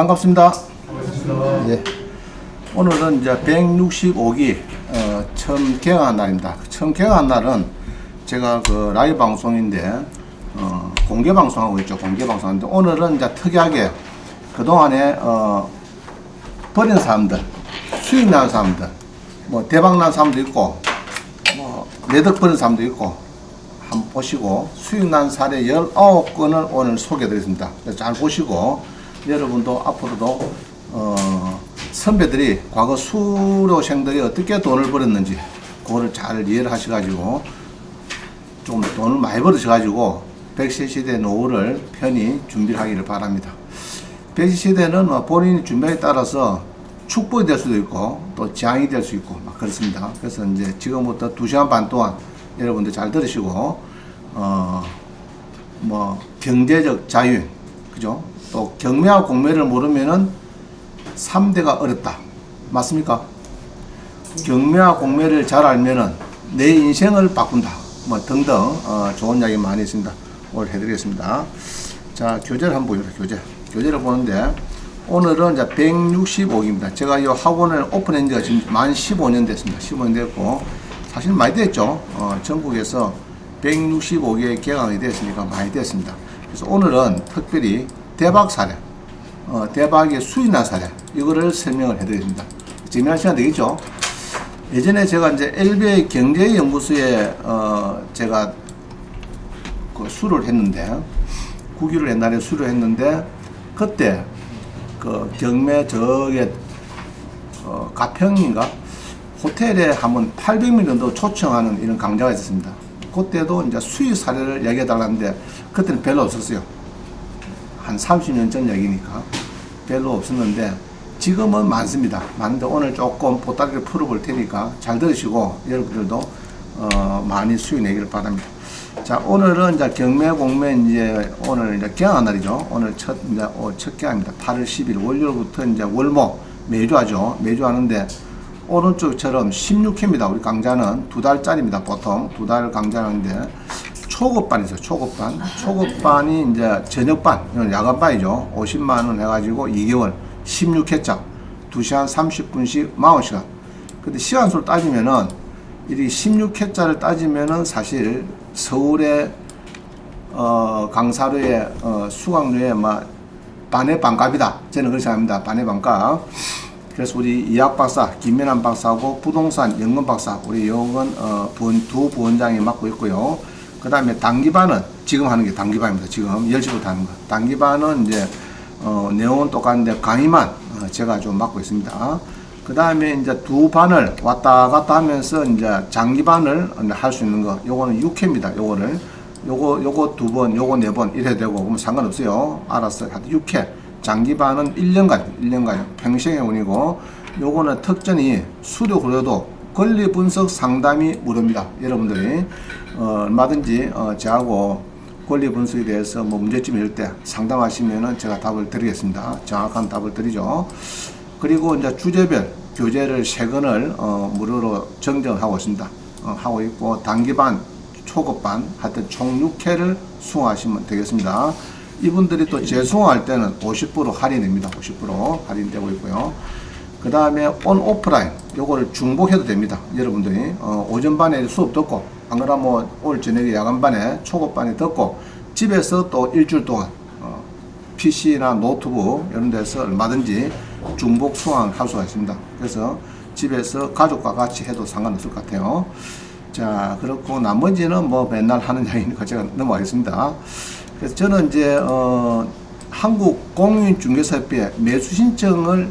반갑습니다. 반갑습니다. 예. 오늘은 이제 165기 처음 개강한 날입니다. 처음 개강한 날은 제가 그 라이브 방송인데 공개 방송하고 있죠. 공개 방송하는데 오늘은 이제 특이하게 그동안에 버린 사람들, 수익 난 사람들, 뭐 대박 난 사람도 있고 뭐 매덕 버린 사람도 있고 한번 보시고 수익 난 사례 19건을 오늘 소개해 드리겠습니다. 잘 보시고 여러분도 앞으로도 선배들이 과거 수료생들이 어떻게 돈을 벌었는지 그거를 잘 이해를 하셔가지고 좀 돈을 많이 벌으셔가지고 백세 시대 노후를 편히 준비를 하기를 바랍니다. 백세 시대는 본인이 준비에 따라서 축복이 될 수도 있고 또 재앙이 될 수 있고 막 그렇습니다. 그래서 이제 지금부터 2시간 반 동안 여러분들 잘 들으시고 뭐 경제적 자유, 그죠? 또 경매와 공매를 모르면은 3대가 어렵다. 맞습니까? 경매와 공매를 잘 알면은 내 인생을 바꾼다. 뭐 등등 좋은 이야기 많이 있습니다. 오늘 해드리겠습니다. 자, 교재를 한번 보여주세요. 교재를 보는데 오늘은 이제 165기입니다. 제가 이 학원을 오픈한 지가 지금 만 15년 됐습니다. 15년 됐고 사실 많이 됐죠. 전국에서 165개의 개강이 됐으니까 많이 됐습니다. 그래서 오늘은 특별히 대박 사례, 대박의 수익 난 사례, 이거를 설명을 해드립니다. 재미난 시간 되겠죠? 예전에 제가 이제 LBA 경제연구소에 제가 그 수료를 했는데, 9기를 옛날에 수료를 했는데, 그때 그 경매 저게 가평인가? 호텔에 한번 800명 정도 초청하는 이런 강좌가 있었습니다. 그때도 이제 수익 사례를 얘기해 달라는데, 그때는 별로 없었어요. 한 30년 전 얘기니까 별로 없었는데 지금은 많습니다. 많은데 오늘 조금 보따리를 풀어볼 테니까 잘 들으시고 여러분들도 많이 수익 내기를 바랍니다. 자, 오늘은 이제 경매 공매 이제 오늘 이제 개강한 날이죠. 오늘 첫 개강입니다. 8월 10일 월요일부터 이제 월목 매주 하죠. 매주 하는데 오른쪽처럼 16회입니다. 우리 강좌는 2달짜리입니다. 보통 2달 강좌하는데 초급반이 있어요. 초급반. 초급반이 이제 저녁반, 야간반이죠. 50만원 해가지고 2개월 16회짜 2시간 30분씩 40시간. 근데 시간수를 따지면은 이 16회짜를 따지면은 사실 서울의 강사료의 수강료의 반의 반값이다. 저는 그렇게 생각합니다. 반의 반값. 그래서 우리 이학 박사 김민환 박사하고 부동산 연금 박사 우리 영은 두 부원장이 맡고 있고요. 그 다음에 단기반은 지금 하는 게 단기반입니다. 지금 10시부터 하는 거. 단기반은 이제 내용은 똑같은데 강의만 제가 좀 맡고 있습니다. 그 다음에 이제 두 반을 왔다 갔다 하면서 이제 장기반을 할 수 있는 거. 요거는 6회입니다. 요거 두 번, 요거 네 번 이래 되고 그러면 상관없어요. 알았어요. 6회. 장기반은 1년간 평생의 운이고 요거는 특전이 수료 그래도 권리 분석 상담이 무료입니다. 여러분들이 얼마든지 저하고 권리 분석에 대해서 뭐 문제점 이럴 때 상담하시면은 제가 답을 드리겠습니다. 정확한 답을 드리죠. 그리고 이제 주제별 교재를 3권을 무료로 정정하고 있습니다. 하고 있고 단기반, 초급반 하여튼 총 6회를 수강하시면 되겠습니다. 이분들이 또 재수강할 때는 50% 할인됩니다. 50% 할인되고 있고요. 그 다음에 온 오프라인 요거를 중복해도 됩니다. 여러분들이 오전반에 수업 듣고 안 그러면 뭐 오늘 저녁에 야간반에 초급반에 듣고 집에서 또 일주일 동안 PC나 노트북 이런 데서 얼마든지 중복 수강할 수가 있습니다. 그래서 집에서 가족과 같이 해도 상관없을 것 같아요. 자, 그렇고 나머지는 뭐 맨날 하는 이야기니까 제가 넘어가겠습니다. 그래서 저는 이제 한국공인중개사협회 매수신청을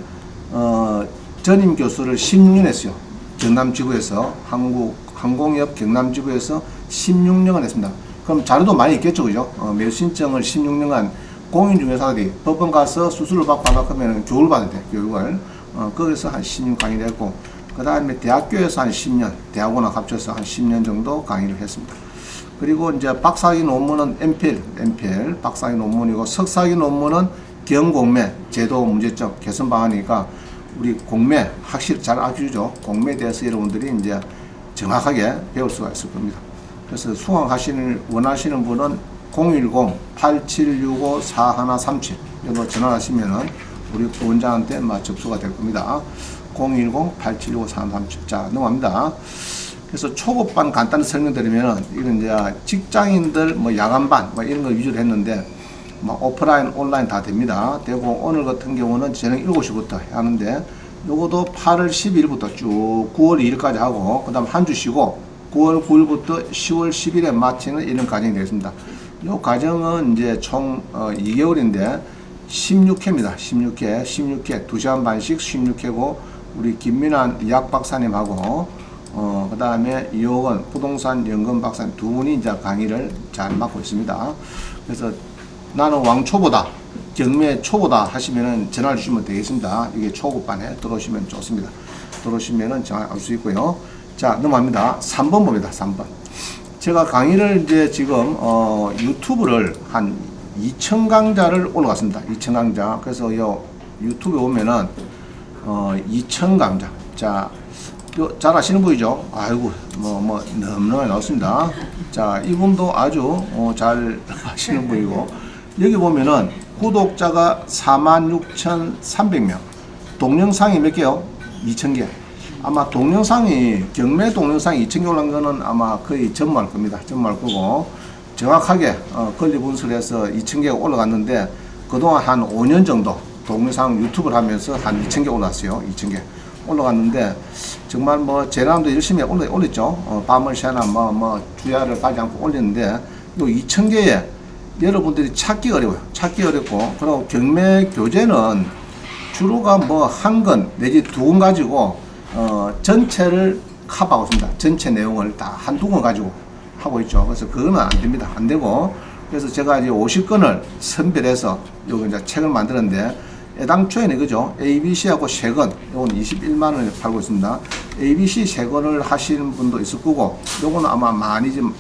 전임 교수를 16년 했어요. 경남지구에서 항공협 경남지구에서 16년을 했습니다. 그럼 자료도 많이 있겠죠, 그죠? 매수신청을 16년간 공인중개사들이 법원 가서 수수료 받고 하면 교육을 받아야 돼, 교육을. 거기서 한 10년 강의를 했고, 그 다음에 대학교에서 한 10년, 대학원하고 합쳐서 한 10년 정도 강의를 했습니다. 그리고 이제 박사학위 논문은 MPL 박사학위 논문이고 석사학위 논문은 경공매 제도 문제점 개선 방안이니까 우리 공매 확실히 잘 알려주죠. 공매에 대해서 여러분들이 이제 정확하게 배울 수가 있을 겁니다. 그래서 원하시는 분은 010-8765-4137 이거 전화하시면은 우리 부원장한테 접수가 될 겁니다. 010-8765-3337. 자, 넘어갑니다. 그래서 초급반 간단히 설명드리면, 이건 이제 직장인들 야간반 이런 거 위주로 했는데, 오프라인, 온라인 다 됩니다. 되고, 오늘 같은 경우는 저녁 7시부터 하는데, 요것도 8월 12일부터 쭉 9월 2일까지 하고, 그 다음 한 주 쉬고, 9월 9일부터 10월 10일에 마치는 이런 과정이 되겠습니다. 요 과정은 이제 총 2개월인데, 16회입니다. 16회 2시간 반씩 16회고, 우리 김민환 이학 박사님하고, 그 다음에 이호건 부동산 연금 박사님 두 분이 이제 강의를 잘 맡고 있습니다. 그래서 나는 왕초보다, 경매 초보다 하시면은 전화를 주시면 되겠습니다. 이게 초급반에 들어오시면 좋습니다. 들어오시면은 전화할 수 있고요. 자, 넘어갑니다. 3번 봅니다. 3번. 제가 강의를 이제 지금, 유튜브를 한 2,000 강좌를 올라갔습니다. 2,000 강좌. 그래서 요 유튜브에 오면은, 2,000 강좌. 자, 잘 아시는 분이죠? 아이고, 너무너무 나왔습니다. 자, 이분도 아주, 잘 아시는 분이고, 여기 보면은 구독자가 46,300명. 동영상이 몇 개요? 2,000개. 아마 동영상이, 경매 동영상이 2,000개 올라간 거는 아마 거의 전무할 겁니다. 전무할 거고, 정확하게, 권리 분석해서 2,000개가 올라갔는데, 그동안 한 5년 정도 동영상 유튜브를 하면서 한 2,000개 올랐어요. 2,000개. 올라갔는데, 정말 재난도 열심히 올렸죠. 밤을 새나 주야를 가지 않고 올렸는데, 요 2,000개에 여러분들이 찾기 어려워요. 찾기 어렵고, 그리고 경매 교재는 주로가 한 권 내지 두 권 가지고, 전체를 커버하고 있습니다. 전체 내용을 다 한두 권 가지고 하고 있죠. 그래서 그거는 안 됩니다. 안 되고, 그래서 제가 이제 50권을 선별해서 요거 이제 책을 만들었는데, 애당초에는 그죠? ABC하고 3권, 요건 21만원에 팔고 있습니다. ABC 3권을 하시는 분도 있을 거고, 요거는 아마 많이 좀,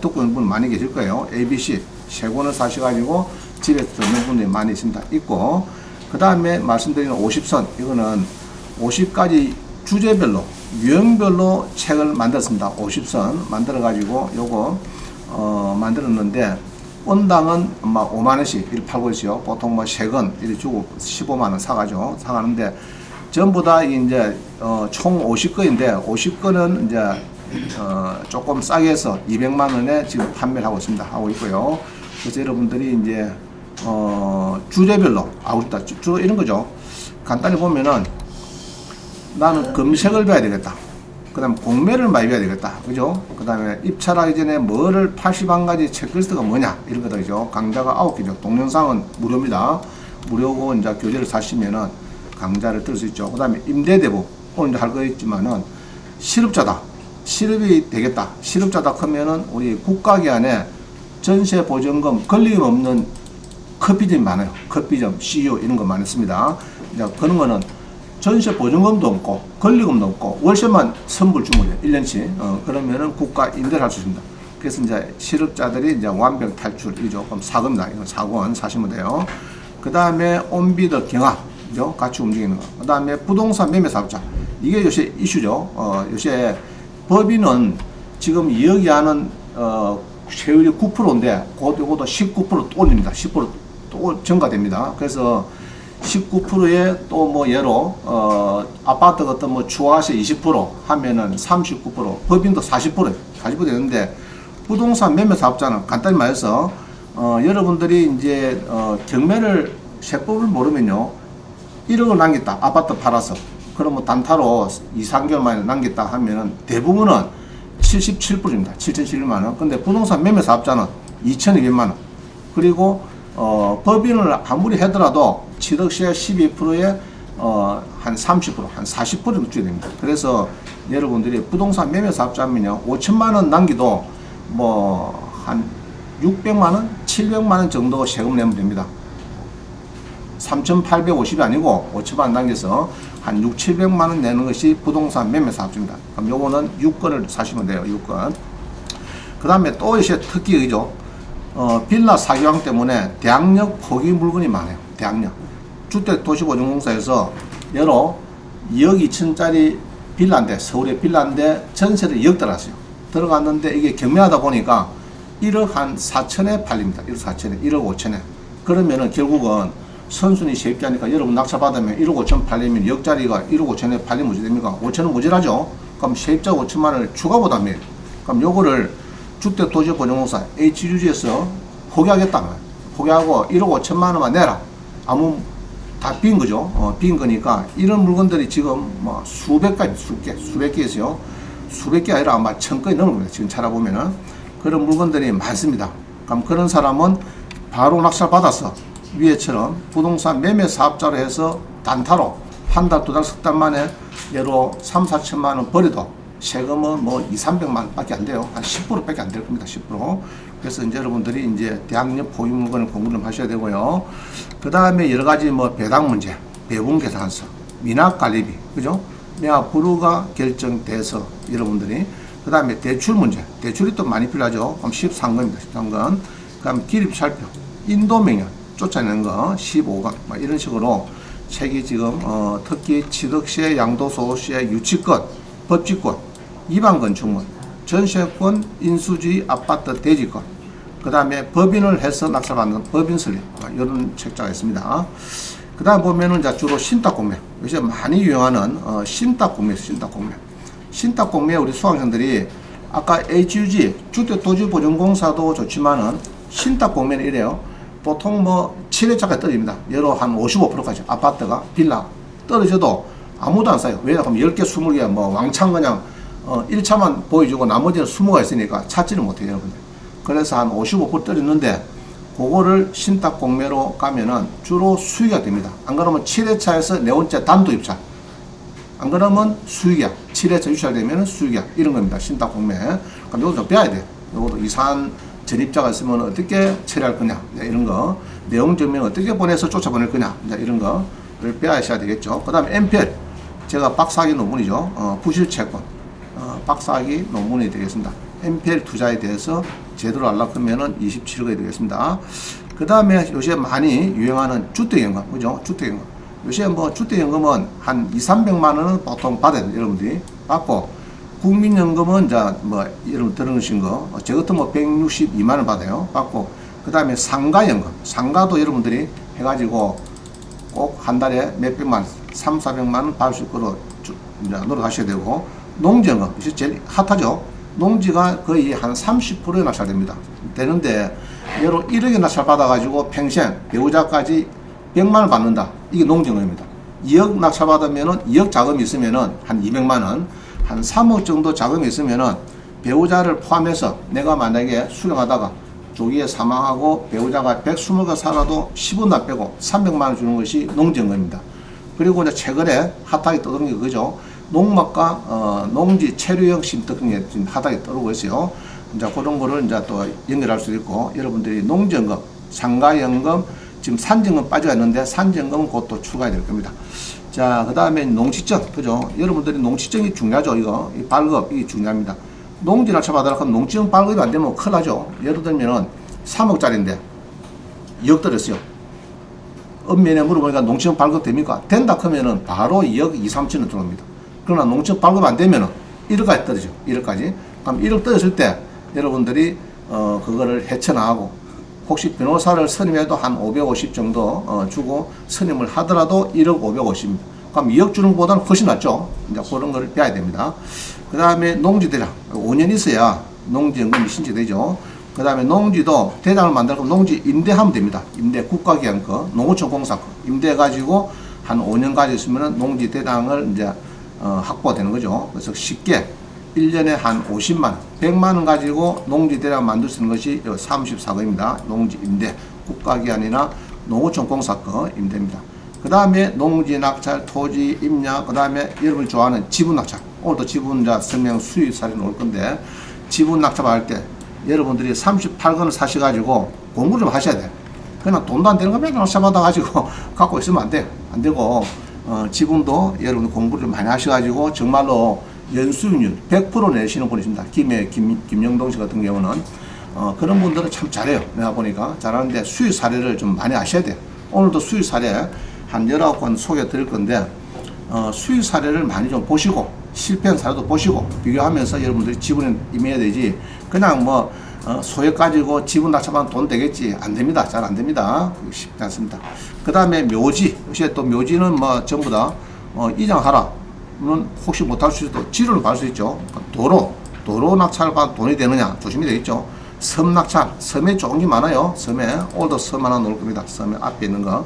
듣고 있는 분 많이 계실 거예요. ABC 3권을 사셔가지고 집에서 듣는 분들이 많이 있고, 그 다음에 말씀드리는 50선, 이거는 50가지 주제별로, 유형별로 책을 만들었습니다. 50선 만들어가지고 요거, 만들었는데, 건당은 5만원씩 이렇게 팔고 있어요. 보통 3권 이렇게 주고 15만원 사가는데, 전부 다 이제, 총 50건인데, 50건은 이제, 조금 싸게 해서 200만원에 지금 판매를 하고 있습니다. 하고 있고요. 그래서 여러분들이 이제, 주제별로, 주로 이런 거죠. 간단히 보면은, 나는 검색을 봐야 되겠다. 그 다음 공매를 많이 봐야 되겠다. 그죠? 그 다음에 입찰하기 전에 뭐를 81가지 체크리스트가 뭐냐. 이런 거죠. 강좌가 9개죠. 동영상은 무료입니다. 무료고 이제 교재를 사시면은 강좌를 들을 수 있죠. 그 다음에 임대대부. 오늘 이제 할 거 있지만은 실업자다. 실업이 되겠다. 실업자다 하면은 우리 국가기관에 전세보증금, 권리금 없는 커피점이 많아요. 커피점, CEO 이런 거 많이 씁니다. 이제 그런 거는 전세 보증금도 없고 권리금도 없고 월세만 선불 주면 돼요. 1년치. 그러면은 국가 임대를 할 수 있습니다. 그래서 이제 실업자들이 이제 완벽 탈출이죠. 그럼 4겁니다. 이건 4권 사시면 돼요. 그 다음에 온비드 경합, 그죠? 같이 움직이는 거. 그 다음에 부동산 매매 사업자. 이게 요새 이슈죠. 요새 법인은 지금 이야기하는 세율이 9%인데 그것도 19% 또 올립니다. 10%또 증가됩니다. 그래서 19%에 또 예로 아파트 같은 추가세 20% 하면은 39%, 법인도 40% 되는데, 부동산 매매 사업자는 간단히 말해서 여러분들이 이제 경매를 세법을 모르면요, 1억을 남겼다. 아파트 팔아서. 그러면 단타로 2, 3개월 만에 남겼다 하면은 대부분은 77%입니다. 7,700만 원. 근데 부동산 매매 사업자는 2,200만 원. 그리고 법인을 아무리 하더라도 7억시에 12%에 한 30%, 한 40% 정도 줘야 됩니다. 그래서 여러분들이 부동산 매매 사업자면요, 5천만 원 남기도 한 600만 원, 700만 원 정도 세금 내면 됩니다. 3,850이 아니고 5천만 원 남겨서 한 6, 700만 원 내는 것이 부동산 매매 사업자입니다. 그럼 요거는 6건을 사시면 돼요. 6건. 그 다음에 또 이제 특기의죠. 빌라 사기왕 때문에 대학력 포기 물건이 많아요. 대학력. 주택도시보증공사에서 여러 2억 2천짜리 빌라인데, 서울의 빌라인데 전세를 2억 들어갔어요. 들어갔는데 이게 경매하다 보니까 1억 한 4천에 팔립니다. 1억 4천에, 1억 5천에. 그러면은 결국은 선순위 쉽게 하니까 여러분 낙찰받으면 1억 5천 팔리면 역자리가 1억 5천에 팔리면 어찌 됩니까? 5천은 모자라죠. 그럼 세입자 5천만 원을 추가 부담해요. 그럼 요거를 주택도시보증공사 HUG에서 포기하겠다. 포기하고 1억 5천만 원만 내라. 아무 다 빈 거죠. 빈 거니까 이런 물건들이 지금 뭐 수백 개 있어요. 수백 개 아니라 아마 1000건이 넘는 겁니다. 지금 찾아보면은 그런 물건들이 많습니다. 그럼 그런 사람은 바로 낙찰 받아서 위에처럼 부동산 매매 사업자로 해서 단타로 한 달, 두 달, 석 달 만에 예로 3, 4천만 원 버려도 세금은 뭐 2, 300만 원 밖에 안 돼요. 한 10% 밖에 안 될 겁니다. 10%. 그래서 이제 여러분들이 이제 대학력 보유 물건을 공부를 좀 하셔야 되고요. 그 다음에 여러 가지 뭐 배당 문제, 배분 계산서, 미납 관리비, 그죠? 매화 불허가 결정돼서 여러분들이 그 다음에 대출 문제, 대출이 또 많이 필요하죠. 그럼 13건입니다. 13건. 그 다음에 기립살표, 인도명령 쫓아내는 거 15건, 뭐 이런 식으로 책이 지금 특히 취득세, 양도소득세, 유치권, 법치권, 이반건축물, 전세권, 인수지, 아파트, 대지권, 그 다음에 법인을 해서 낙찰받는 법인 설립, 이런 책자가 있습니다. 그 다음 보면은 이제 주로 신탁공매, 요새 많이 유행하는 신탁공매, 신탁공매 우리 수강생들이 아까 HUG, 주택도시보증공사도 좋지만은 신탁공매는 이래요. 보통 뭐 7회차가 떨어집니다. 예로 한 55%까지 아파트가 빌라 떨어져도 아무도 안 사요. 왜냐하면 10개, 20개 뭐 왕창 그냥 1차만 보여주고 나머지는 20가 있으니까 찾지를 못해요, 여러분들. 그래서 한 55% 떨어졌는데 그거를 신탁공매로 가면은 주로 수익이 됩니다. 안 그러면 7회차에서 네 번째 단독 입찰. 안 그러면 수익이야. 7회차 유찰되면 수익이야. 이런 겁니다. 신탁공매. 그럼 이것도 좀 빼야 돼. 이것도 이산 전입자가 있으면 어떻게 처리할 거냐. 이런 거. 내용 증명 어떻게 보내서 쫓아보낼 거냐. 이런 거를 빼야 되겠죠. 그 다음에 MPL. 제가 박사학위 논문이죠. 부실채권. 박사학위 논문이 되겠습니다. MPL 투자에 대해서 제대로 하려고 하면은 27억이 되겠습니다. 그 다음에 요새 많이 유행하는 주택연금. 그죠? 주택연금. 요새 뭐 주택연금은 한 2, 300만 원은 보통 받아야 돼요. 여러분들이. 받고, 국민연금은 이제 뭐 여러분 들으신 거, 저 같은 뭐 162만 원 받아요. 받고, 그 다음에 상가연금. 상가도 여러분들이 해가지고 꼭 한 달에 몇백만, 3, 400만 원 받을 수 있도록 이제 노력하셔야 되고, 농지연금. 이게 제일 핫하죠. 농지가 거의 한 30%에 낙찰됩니다. 되는데, 예로 1억에 낙찰 받아가지고 평생 배우자까지 100만 원 받는다. 이게 농지연금입니다. 2억 낙찰 받으면은 2억 자금이 있으면은 한 200만 원, 한 3억 정도 자금이 있으면은 배우자를 포함해서 내가 만약에 수령하다가 조기에 사망하고 배우자가 120가 살아도 10원 안 빼고 300만 원 주는 것이 농지연금입니다. 그리고 이제 최근에 핫하게 떠오른 게 그죠. 농막과 농지 체류형 심특등에 지금 핫하게 떠오르고 있어요. 이제 그런 거를 이제 또 연결할 수 있고 여러분들이 농지연금, 상가연금, 지금 산지연금 빠져 있는데 산지연금은 곧 또 추가해야 될 겁니다. 자, 그 다음에 농지증, 그죠? 여러분들이 농지증이 중요하죠, 이거. 이 발급, 이게 중요합니다. 농지 낙찰 받으려고 하면 농지증 발급이 안 되면 큰일 나죠. 예를 들면은 3억짜리인데 2억 들었어요. 읍면에 물어보니까 농지증 발급 됩니까? 된다 하면은 바로 2억 2, 3천원 들어옵니다. 그러나 농지증 발급 안 되면은 1억까지 떨어져. 1억까지. 그럼 1억 떨어질 때 여러분들이 그거를 헤쳐나가고 혹시 변호사를 선임해도 한 550 정도 주고 선임을 하더라도 1억 550입니다. 그럼 2억 주는 것보다는 훨씬 낫죠. 이제 그런 걸 빼야 됩니다. 그 다음에 농지대장. 5년 있어야 농지연금이 신청되죠. 그 다음에 농지도 대장을 만들고 농지 임대하면 됩니다. 임대 국가기관 거, 농어촌 공사 거. 임대해가지고 한 5년 가지고 있으면 농지 대장을 이제 확보되는 거죠. 그래서 쉽게 1년에 한 50만원, 100만원 가지고 농지 대장 만들 수 있는 것이 34건입니다. 농지 임대, 국가기관이나 농어촌 공사권 임대입니다. 그 다음에 농지 낙찰, 토지 임야, 그 다음에 여러분이 좋아하는 지분 낙찰. 오늘도 지분자 설명 수익 사례 나올 건데, 지분 낙찰 받을 때 여러분들이 38건을 사셔가지고 공부를 좀 하셔야 돼요. 그냥 돈도 안 되는 거 맨날 낙찰 받아가지고 갖고 있으면 안 돼요. 안 되고, 지분도 여러분 공부를 많이 하셔가지고 정말로 연수익률 100% 내시는 분이 있습니다. 김영동 씨 같은 경우는 그런 분들은 참 잘해요. 내가 보니까 잘하는데 수익 사례를 좀 많이 아셔야 돼요. 오늘도 수익 사례 한 19건 소개 드릴 건데 수익 사례를 많이 좀 보시고 실패한 사례도 보시고 비교하면서 여러분들이 지분에 임해야 되지 그냥 뭐 소액 가지고 지분 낙찰받으면 돈 되겠지. 안 됩니다. 잘 안 됩니다. 쉽지 않습니다. 그 다음에 묘지. 역시 또 묘지는 뭐 전부 다 이장하라는 혹시 못할 수 있어도 지료를 받을 수 있죠. 도로 낙찰 받 돈이 되느냐 조심이 되겠죠. 섬 낙찰, 섬에 좋은 게 많아요. 섬에 오늘도 섬 하나 놓을 겁니다. 섬에 앞에 있는 거.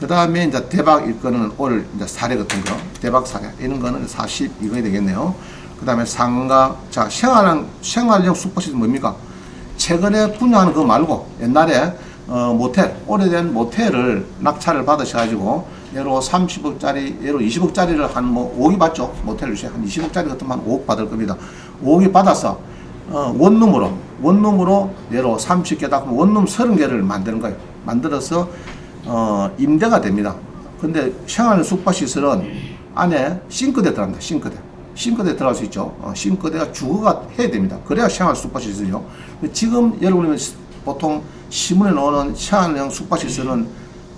그 다음에 이제 대박 일거는 올 이제 사례 같은 거, 대박 사례 이런 거는 40 이거야 되겠네요. 그 다음에 상가, 자 생활형 숙박시설 뭡니까? 최근에 분양하는 거 말고 옛날에 모텔, 오래된 모텔을 낙찰을 받으셔가지고 예로 30억짜리, 예로 20억짜리를 한 뭐 5억이 받죠. 모텔 주식 한 20억짜리 같으면 한 5억 받을 겁니다. 5억이 받아서 원룸으로 예로 30개다 그러면 원룸 30개를 만드는 거예요. 만들어서 임대가 됩니다. 근데 생활 숙박시설은 안에 싱크대 들어갑니다. 싱크대 들어갈 수 있죠. 싱크대가 주거가 해야 됩니다. 그래야 생활 숙박시설이죠. 지금 여러분이 보통 신문에 나오는 생활형 숙박시설은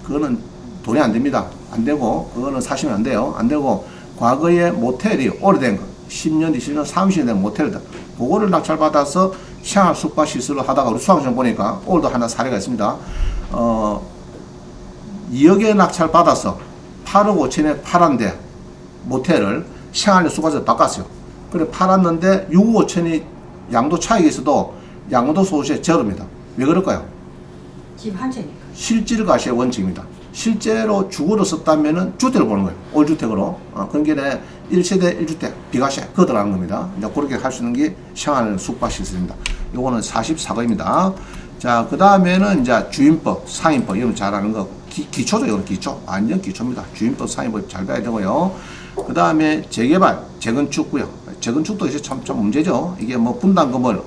그거는 돈이 안 됩니다. 안 되고 그거는 사시면 안 돼요. 안 되고 과거에 모텔이 오래된 거 10년, 20년, 30년 된 모텔들 그거를 낙찰받아서 생활 숙박시설을 하다가 우리 수강생 보니까 오늘도 하나 사례가 있습니다. 2억에 낙찰받아서 8억 5천에 팔았는데 모텔을 생활형 숙박시설 바꿨어요. 그래 팔았는데 6억 5천이 양도 차익이 있어도 양도 소득세 제로입니다. 왜 그럴까요? 집 한 채니까. 실질과시의 원칙입니다. 실제로 주거로 썼다면은 주택을 보는 거예요. 올주택으로. 그러니까 1세대 1주택 비과세 그거 들어가는 겁니다. 이제 그렇게 할 수 있는 게 생활 숙박시설입니다. 요거는 44거입니다. 자, 그 다음에는 이제 주임법, 상임법, 이런 잘 아는 거. 기초죠, 이건 기초. 완전 기초입니다. 주임법, 상임법 잘 봐야 되고요. 그 다음에 재개발, 재건축구역. 재건축도 이제 참 문제죠. 이게 뭐 분담금을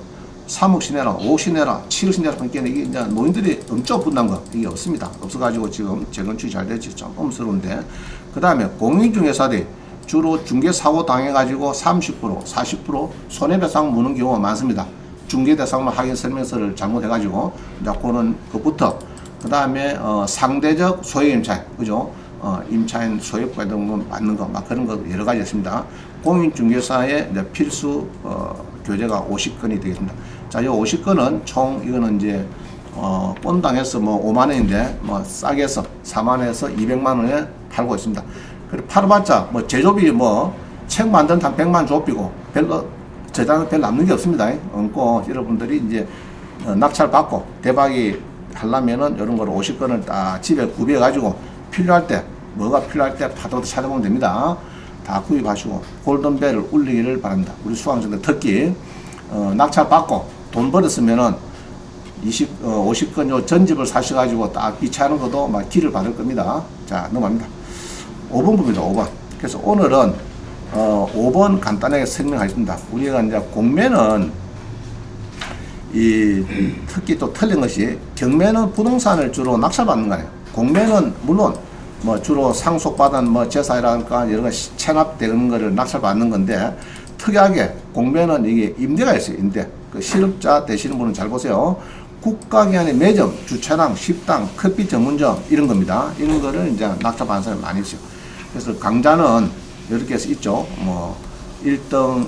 3억씩 내라, 5억씩 내라, 7억씩 내라 하니까 이게 이제 노인들이 엄청 분담 거 이게 없습니다. 없어가지고 지금 재건축이 잘 될지 좀 엄스러운데. 그 다음에 공인중개사들이 주로 중개사고 당해가지고 30%, 40% 손해배상 무는 경우가 많습니다. 중개대상만 확인 설명서를 잘못해가지고 이제 그거는 그부터 그 다음에 상대적 소액임차인 그죠? 임차인 소액 받는 맞는 거 막 그런 거 여러 가지 있습니다. 공인중개사의 이제 필수 교재가 50건이 되겠습니다. 자, 이 50건은 총 이거는 이제 본당에서 뭐 5만 원인데 뭐 싸게 해서 4만 원에서 200만 원에 팔고 있습니다. 그리고 팔아봤자 뭐 제조비 뭐 책 만든 한 100만 조비고 별로 저자는 별로 남는 게 없습니다. 얹고 여러분들이 이제 낙찰 받고 대박이 하려면은 이런 거를 50건을 딱 집에 구비해 가지고 필요할 때 뭐가 필요할 때 파도도 찾아보면 됩니다. 다 구입하시고 골든벨을 울리기를 바랍니다. 우리 수강생들 특히 낙찰 받고 돈 벌었으면은 50건 요 전집을 사셔가지고 딱 비치하는 것도 막 길을 받을 겁니다. 자, 넘어갑니다. 5번 봅니다. 5번. 그래서 오늘은 5번 간단하게 설명하겠습니다. 우리가 이제 공매는 특히 또 틀린 것이 경매는 부동산을 주로 낙찰받는 거예요. 공매는 물론 뭐 주로 상속받은 뭐 제사라든가 여러 가지 체납되는 거를 낙찰받는 건데 특이하게 공매는 이게 임대가 있어요. 임대. 그 실업자 되시는 분은 잘 보세요. 국가기관의 매점, 주차장, 식당, 커피 전문점 이런 겁니다. 이런 거를 이제 낙찰받는 사람이 많이 있어요. 그래서 강좌는 이렇게 해서 있죠. 뭐 1등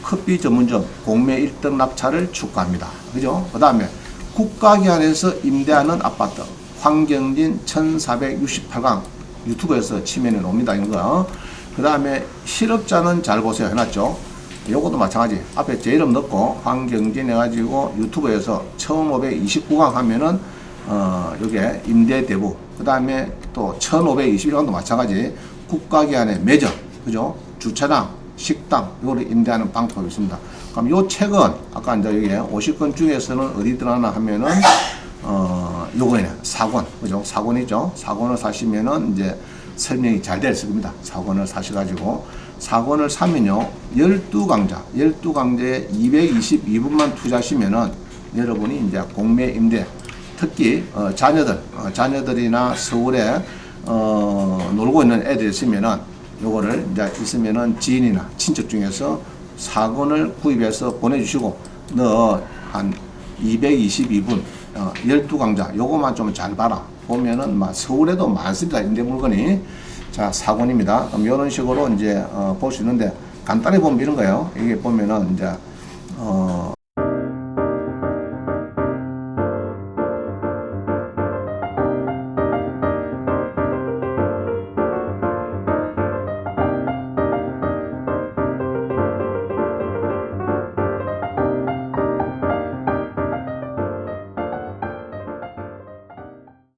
커피 전문점 공매 1등 낙찰을 축하합니다. 그죠? 그 다음에 국가기관에서 임대하는 아파트 황경진 1468강 유튜브에서 치면에 옵니다. 이런 거. 그 다음에 실업자는 잘 보세요. 해놨죠. 요것도 마찬가지. 앞에 제 이름 넣고 황경진 해가지고 유튜브에서 1529강 하면은 요게 임대 대부. 그 다음에 또 1521강도 마찬가지. 국가기관의 매점, 그죠? 주차장, 식당, 이거를 임대하는 방법이 있습니다. 그럼 요 책은 아까 이제 여기 50권 중에서는 어디 들어가나 하면은 요거네. 4권, 그죠? 4권이죠. 4권을 사시면은 이제 설명이 잘 되어 있을 겁니다. 4권을 사셔가지고 4권을 사면요 12강좌에 222분만 투자하시면은 여러분이 이제 공매 임대 특히 자녀들이나 서울에 놀고 있는 애들이 있으면은 요거를 이제 있으면은 지인이나 친척 중에서 4권을 구입해서 보내주시고 너 한 222분 12강좌 요거만 좀 잘 봐라 보면은 막 서울에도 많습니다. 임대 물건이. 자, 4권입니다. 그럼 이런 식으로 이제 볼 수 있는데 간단히 보면 이런 거예요. 이게 보면은 이제